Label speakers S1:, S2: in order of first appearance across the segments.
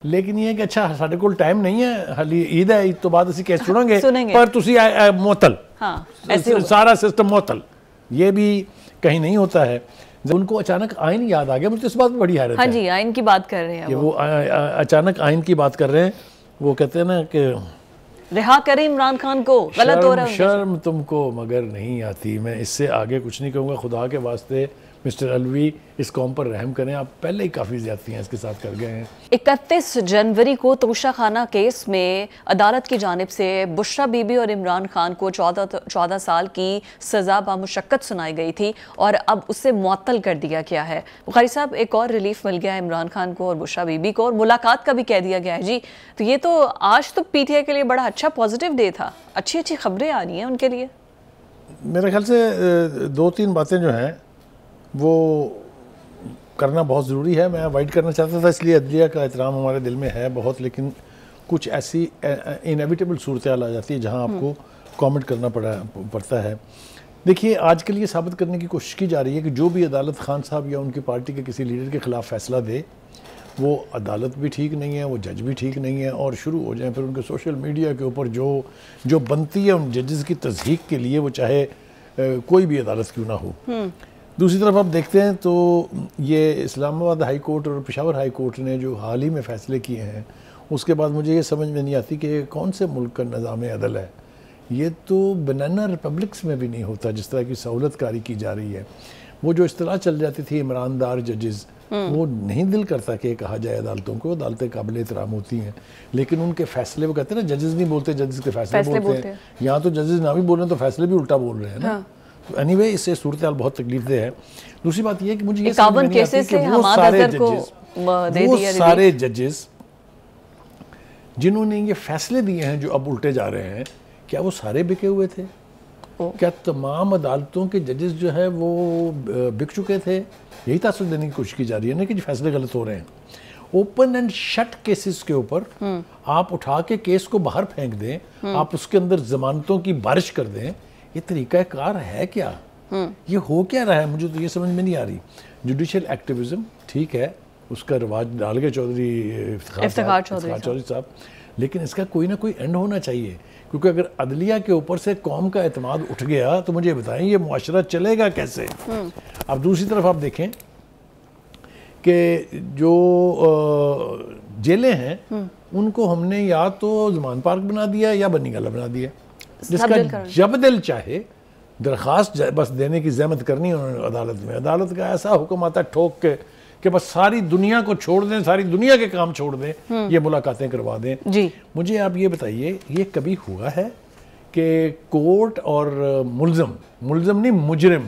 S1: لیکن یہ کہ اچھا ساڈے کول ٹائم نہیں ہے حالی عید ہے عید تو بعد اسی کیس سنیں گے پر تسی معطل سارا سسٹم معطل یہ بھی کہیں نہیں ہوتا ہے. ان کو اچانک آئین یاد آ گیا مجھے اس بات میں بڑی حیرت ہے.
S2: ہاں جی آئین کی بات کر رہے ہیں
S1: کہ وہ اچانک آئین کی بات کر رہے ہیں. وہ کہتے ہیں نا کہ
S2: رہا کریں عمران خان کو غلط ہو رہا ہے
S1: شرم تم کو مگر نہیں آتی. میں اس سے آگے کچھ نہیں کہوں گا. خدا کے واسطے مسٹر الوی اس قوم پر رحم کریں. آپ پہلے ہی کافی زیادتیاں اس کے ساتھ کر گئے ہیں.
S2: 31 جنوری کو توشہ خانہ کیس میں عدالت کی جانب سے بشرا بی بی اور عمران خان کو 14 سال کی سزا بامشقت سنائی گئی تھی اور اب اسے معطل کر دیا گیا ہے. بخاری صاحب ایک اور ریلیف مل گیا ہے عمران خان کو اور بشرا بی بی کو اور ملاقات کا بھی کہہ دیا گیا ہے. جی تو یہ تو آج تو پی ٹی آئی کے لیے بڑا اچھا پازیٹیو ڈے تھا. اچھی خبریں آ رہی ہیں ان کے لیے.
S1: میرے خیال سے 2-3 باتیں جو ہیں وہ کرنا بہت ضروری ہے. میں اوائڈ کرنا چاہتا تھا اس لیے عدلیہ کا احترام ہمارے دل میں ہے بہت لیکن کچھ ایسی انیویٹیبل صورتحال آ جاتی ہے جہاں آپ کو کامنٹ کرنا پڑتا ہے. دیکھیے آج کل یہ ثابت کرنے کی کوشش کی جا رہی ہے کہ جو بھی عدالت خان صاحب یا ان کی پارٹی کے کسی لیڈر کے خلاف فیصلہ دے وہ عدالت بھی ٹھیک نہیں ہے وہ جج بھی ٹھیک نہیں ہے اور شروع ہو جائیں پھر ان کے سوشل میڈیا کے اوپر جو بنتی ہے ان ججز کی تضحیق کے لیے وہ چاہے کوئی بھی عدالت کیوں نہ ہو. دوسری طرف آپ دیکھتے ہیں تو یہ اسلام آباد ہائی کورٹ اور پشاور ہائی کورٹ نے جو حال ہی میں فیصلے کیے ہیں اس کے بعد مجھے یہ سمجھ میں نہیں آتی کہ کون سے ملک کا نظام عدل ہے. یہ تو بنانا ریپبلکس میں بھی نہیں ہوتا جس طرح کی سہولت کاری کی جا رہی ہے. وہ جو اصطلاح چل جاتی تھی عمران دار ججز وہ نہیں دل کرتا کہ کہا جائے عدالتوں کو. عدالتیں قابل احترام ہوتی ہیں لیکن ان کے فیصلے وہ کہتے ہیں نا ججز نہیں بولتے ججز کے فیصلے بولتے ہیں. یہاں تو ججز نہ بھی بول رہے ہیں تو فیصلے بھی الٹا بول رہے ہیں نا. اینی وے اس سے صورتحال بہت تکلیف دہ ہے. دوسری بات یہ ہے کہ مجھے یہ سمجھ میں نہیں آتی کہ وہ سارے ججز جنہوں نے یہ فیصلے دیے ہیں جو اب الٹے جا رہے ہیں کیا وہ سارے بکے ہوئے تھے؟ کیا تمام عدالتوں کے ججز جو ہے وہ بک چکے تھے؟ یہی تاثر دینے کی کوشش کی جا رہی ہے نا کہ جو فیصلے غلط ہو رہے ہیں. اوپن اینڈ شٹ کیسز کے اوپر آپ اٹھا کے کیس کو باہر پھینک دیں آپ اس کے اندر ضمانتوں کی بارش کر دیں. یہ طریقہ کار ہے کیا؟ یہ ہو کیا رہا ہے؟ مجھے تو یہ سمجھ میں نہیں آ رہی. جوڈیشل ایکٹیویزم ٹھیک ہے اس کا رواج ڈال گئے چودھری افتخار چودھری صاحب لیکن اس کا کوئی نہ کوئی اینڈ ہونا چاہیے کیونکہ اگر عدلیہ کے اوپر سے قوم کا اعتماد اٹھ گیا تو مجھے بتائیں یہ معاشرہ چلے گا کیسے؟ اب دوسری طرف آپ دیکھیں کہ جو جیلیں ہیں ان کو ہم نے یا تو زمان پارک بنا دیا یا بنی گالہ بنا دیا جس کا جب دل چاہے درخواست بس دینے کی زحمت کرنی انہوں نے عدالت میں. عدالت کا ایسا حکم آتا ہے ٹھوک کے کہ بس ساری دنیا کو چھوڑ دیں ساری دنیا کے کام چھوڑ دیں یہ ملاقاتیں کروا دیں. مجھے آپ یہ بتائیے یہ کبھی ہوا ہے کہ کورٹ اور ملزم نہیں مجرم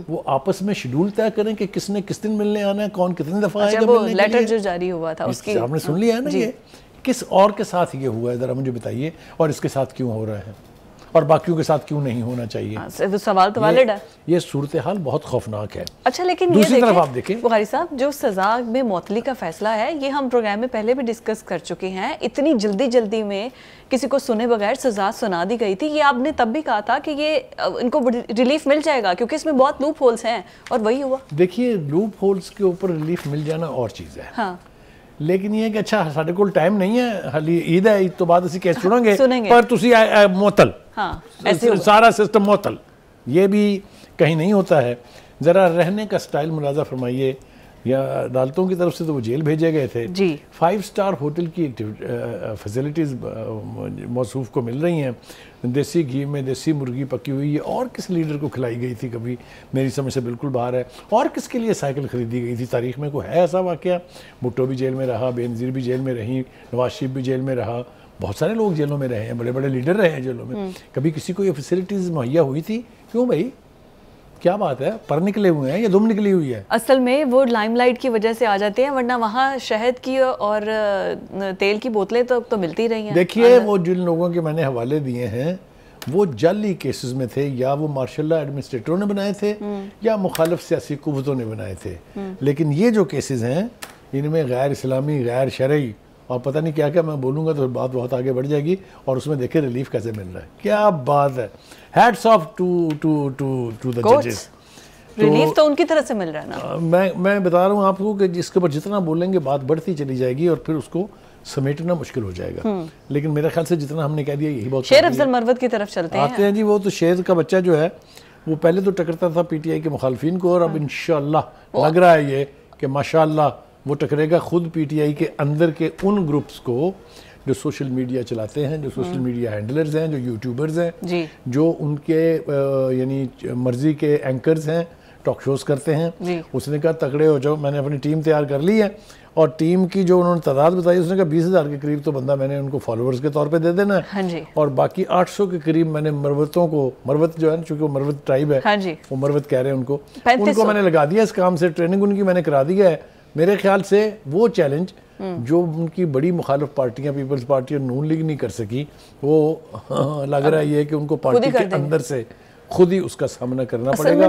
S1: وہ آپس میں شیڈول طے کریں کہ کس نے کس دن ملنے آنا ہے کون کتنی دفعہ آئے گا ملنے کے لیے؟
S2: لیٹر جو جاری ہوا تھا اس کی
S1: آپ نے سن لیا ہے نا یہ کس اور کے ساتھ یہ ہوا ہے ذرا مجھے بتائیے اور اس کے ساتھ کیوں ہو رہا ہے اور باقیوں کے ساتھ کیوں نہیں ہونا چاہیے؟
S2: سوال تو والد ہے.
S1: یہ صورتحال بہت خوفناک ہے.
S2: اچھا لیکن
S1: دوسری طرف آپ دیکھیں
S2: بخاری صاحب جو سزا میں معطلی کا فیصلہ ہے یہ ہم پروگرام میں پہلے بھی ڈسکس کر چکے ہیں. اتنی جلدی میں کسی کو سنے بغیر سزا سنا دی گئی تھی. یہ آپ نے تب بھی کہا تھا کہ یہ ان کو ریلیف مل جائے گا کیونکہ اس میں بہت لوپ ہولز ہیں اور وہی ہوا.
S1: دیکھیے لوپ ہولز کے اوپر ریلیف مل جانا اور چیز ہے لیکن یہ کہ اچھا ساڈے کول ٹائم نہیں ہے حالی عید ہے عید تو بعد اسی کیس سنیں گے پر تسی معطل سارا سسٹم معطل. یہ بھی کہیں نہیں ہوتا ہے. ذرا رہنے کا سٹائل ملاحظہ فرمائیے. یا عدالتوں کی طرف سے تو وہ جیل بھیجے گئے تھے 5 سٹار ہوٹل کی فیسلٹیز موصوف کو مل رہی ہیں. دیسی گھی میں دیسی مرغی پکی ہوئی ہے اور کس لیڈر کو کھلائی گئی تھی کبھی میری سمجھ سے بالکل باہر ہے. اور کس کے لیے سائیکل خریدی گئی تھی تاریخ میں کوئی ہے ایسا واقعہ؟ بھٹو بھی جیل میں رہا بے نظیر بھی جیل میں رہی نواز شریف بھی جیل میں رہا بہت سارے لوگ جیلوں میں رہے ہیں بڑے بڑے لیڈر رہے ہیں جیلوں میں. کبھی کسی کو یہ فیسلٹیز مہیا ہوئی تھی؟ کیوں بھائی کیا بات ہے پر نکلے ہوئے ہیں یا دم نکلی ہوئی ہے؟
S2: اصل میں وہ لائم لائٹ کی وجہ سے آ جاتے ہیں ورنہ وہاں شہد کی اور تیل کی بوتلیں تو ملتی رہی ہیں.
S1: دیکھیے وہ جن لوگوں کے میں نے حوالے دیے ہیں وہ جعلی کیسز میں تھے یا وہ مارشل لا ایڈمنسٹریٹروں نے بنائے تھے یا مخالف سیاسی قوتوں نے بنائے تھے. لیکن یہ جو کیسز ہیں ان میں غیر اسلامی غیر شرعی اور پتہ نہیں کیا کیا میں بولوں گا تو بات بہت آگے بڑھ جائے گی اور اس میں دیکھیں ریلیف کیسے مل رہا ہے. کیا بات ہے. Hats of two the judges.
S2: Relief تو ان کی طرف سے مل رہا ہے نا.
S1: میں بتا رہا ہوں آپ کو کہ جس کے اوپر جتنا بولیں گے بات بڑھتی چلی جائے گی اور پھر اس کو سمیٹنا مشکل ہو جائے گا. لیکن میرے خیال سے جتنا ہم نے کہہ دیا یہی بہت
S2: شیر افضل مروت کی طرف چلتے ہیں.
S1: آتے ہیں جی. وہ تو شیر کا بچہ جو ہے وہ پہلے تو ٹکرتا تھا پی ٹی آئی کے مخالفین کو، اور اب انشاءاللہ لگ رہا ہے یہ کہ ماشاءاللہ وہ ٹکرے گا خود پی ٹی آئی کے اندر کے ان گروپس کو جو سوشل میڈیا چلاتے ہیں، جو سوشل میڈیا ہینڈلرز ہیں، جو یوٹیوبرز ہیں، جو ان کے یعنی مرضی کے اینکرز ہیں، ٹاک شوز کرتے ہیں. اس نے کہا تکڑے ہو جاؤ. میں نے اپنی ٹیم تیار کر لی ہے، اور ٹیم کی جو انہوں نے تعداد بتائی اس نے کہا 20,000 کے قریب تو بندہ میں نے ان کو فالوورز کے طور پہ دے دینا ہے، اور باقی 800 کے قریب میں نے مروتوں کو، مروت جو ہے نا چونکہ وہ مروت ٹرائب ہے، وہ مروت کہہ رہے ہیں ان کو میں نے لگا دیا اس کام سے. ٹریننگ ان کی میں نے کرا دیا ہے. میرے خیال سے وہ چیلنج جو ان کی بڑی مخالف پارٹیاں پیپلز پارٹی اور نون لیگ نہیں کر سکی، وہ لگ رہا ہے یہ کہ ان کو پارٹی کے اندر سے خود ہی اس کا سامنا کرنا پڑے گا.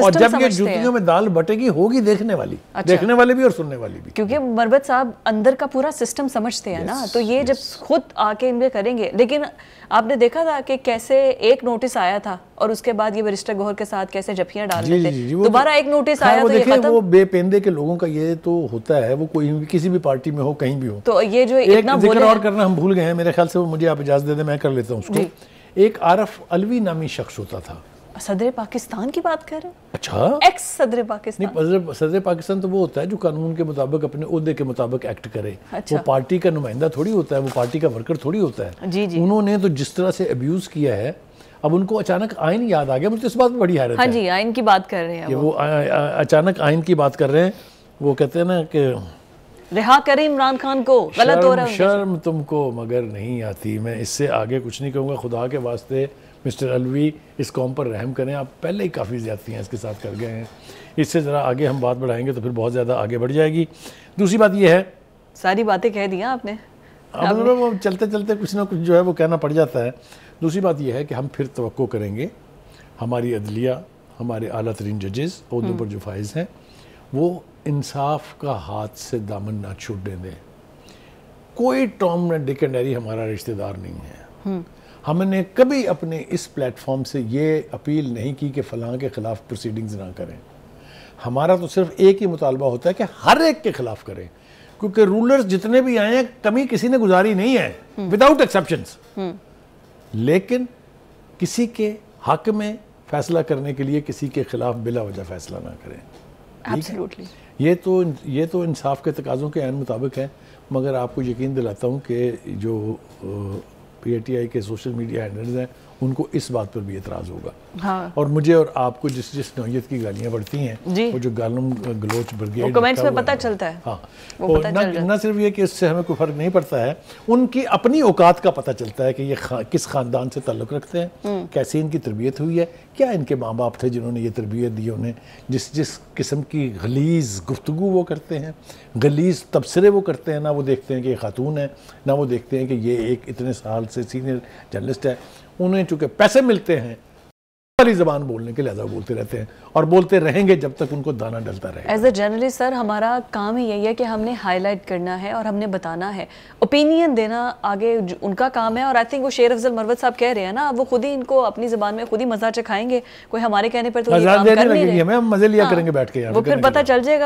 S1: اور جب یہ جوتیوں میں دال بٹے گی ہوگی دیکھنے والی، دیکھنے والے بھی اور سننے والی بھی،
S2: کیونکہ مروت صاحب اندر کا پورا سسٹم سمجھتے ہیں نا، تو یہ جب خود آ کے ان میں کریں گے. لیکن آپ نے دیکھا تھا کہ کیسے ایک نوٹس آیا تھا اور اس کے بعد یہ بیرسٹر گوہر کے ساتھ کیسے جھپیاں ڈال رہے تھے، دوبارہ ایک نوٹس آیا تو یہ ختم.
S1: وہ بے پیندے کے لوگوں کا یہ تو ہوتا ہے، وہ کوئی بھی کسی بھی پارٹی میں ہو کہیں بھی ہو.
S2: تو یہ جو
S1: ایک ذکر اور کرنا ہم بھول گئے ہیں میرے خیال سے، وہ مجھے آپ اجازت دے دیں میں کر لیتا ہوں اس کو. ایک عارف علوی نامی شخص ہوتا تھا.
S2: صدر پاکستان کی بات کر رہے ہیں؟
S1: اچھا،
S2: ایکس صدر پاکستان.
S1: نہیں، صدر پاکستان تو وہ ہوتا ہے جو قانون کے مطابق اپنے عہدے کے مطابق ایکٹ کرے. وہ پارٹی کا نمائندہ تھوڑی ہوتا ہے، وہ پارٹی کا ورکر تھوڑی ہوتا ہے. انہوں نے تو جس طرح سے ابیوز کیا ہے، اب ان کو اچانک آئین یاد آ گیا. مجھے اس بات میں بڑی حیرت ہے.
S2: ہاں جی، آئین کی بات کر رہے ہیں.
S1: وہ اچانک آئین کی بات کر رہے ہیں. وہ کہتے ہیں نا کہ
S2: رہا کریں عمران خان کو، غلط ہو رہا ہے.
S1: شرم تم کو مگر نہیں آتی. میں اس سے آگے کچھ نہیں کہوں گا. خدا کے واسطے مسٹر علوی اس قوم پر رحم کریں. آپ پہلے ہی کافی زیادتیاں اس کے ساتھ کر گئے ہیں. اس سے ذرا آگے ہم بات بڑھائیں گے تو پھر بہت زیادہ آگے بڑھ جائے گی. دوسری بات یہ ہے،
S2: ساری باتیں کہہ دیا آپ نے،
S1: اب وہ چلتے چلتے کچھ نہ کچھ جو ہے وہ کہنا پڑ جاتا ہے. دوسری بات یہ ہے کہ ہم پھر توقع کریں گے ہماری عدلیہ، ہمارے اعلیٰ ترین ججز عہدوں پر جو فائز ہیں، وہ انصاف کا ہاتھ سے دامن نہ چھوڑنے دیں. کوئی ٹام ڈک اینڈ ہیری ہمارا رشتہ دار نہیں ہے. ہم نے کبھی اپنے اس پلیٹ فارم سے یہ اپیل نہیں کی کہ فلاں کے خلاف پروسیڈنگز نہ کریں. ہمارا تو صرف ایک ہی مطالبہ ہوتا ہے کہ ہر ایک کے خلاف کریں، کیونکہ رولرز جتنے بھی آئے ہیں کمی کسی نے گزاری نہیں ہے، وداؤٹ ایکسیپشنز. لیکن کسی کے حق میں فیصلہ کرنے کے لیے کسی کے خلاف بلا وجہ فیصلہ نہ کریں.
S2: ایبسلیوٹلی.
S1: یہ تو انصاف کے تقاضوں کے عین مطابق ہے. مگر آپ کو یقین دلاتا ہوں کہ جو پی ٹی آئی کے سوشل میڈیا ہینڈلرز ہیں ان کو اس بات پر بھی اعتراض ہوگا. اور مجھے اور آپ کو جس نوعیت کی گالیاں بڑھتی ہیں، وہ جو گالم گلوچ بریگیڈ
S2: کمنٹس میں پتہ چلتا ہے.
S1: ہاں، نہ صرف یہ کہ اس سے ہمیں کوئی فرق نہیں پڑتا ہے، ان کی اپنی اوقات کا پتہ چلتا ہے کہ یہ کس خاندان سے تعلق رکھتے ہیں، کیسی ان کی تربیت ہوئی ہے، کیا ان کے ماں باپ تھے جنہوں نے یہ تربیت دی انہیں. جس قسم کی غلیظ گفتگو وہ کرتے ہیں، غلیظ تبصرے وہ کرتے ہیں، نہ وہ دیکھتے ہیں کہ یہ خاتون ہے، نہ وہ دیکھتے ہیں کہ یہ ایک اتنے سال سے سینئر جرنلسٹ ہے. انہیں چونکہ پیسے ملتے ہیں والی زبان بولنے کے لہذا بولتے رہتے ہیں اور بولتے رہیں گے جب تک ان کو دانہ ڈلتا رہے.
S2: ایز اے جرنلسٹ سر، ہمارا کام ہی یہی ہے کہ ہم نے ہائی لائٹ کرنا ہے اور ہم نے بتانا ہے، اوپینین دینا آگے ان کا کام ہے. اور آئی تھنک وہ شیر افضل مروت صاحب کہہ رہے ہیں نا، وہ خود ہی ان کو اپنی زبان میں خود ہی مزہ چکھائیں گے. کوئی ہمارے کہنے پر تو یہ کام کر نہیں رہے.
S1: ہمیں مزے لیا کریں گے بیٹھ کے،
S2: وہ پھر پتہ چل جائے گا.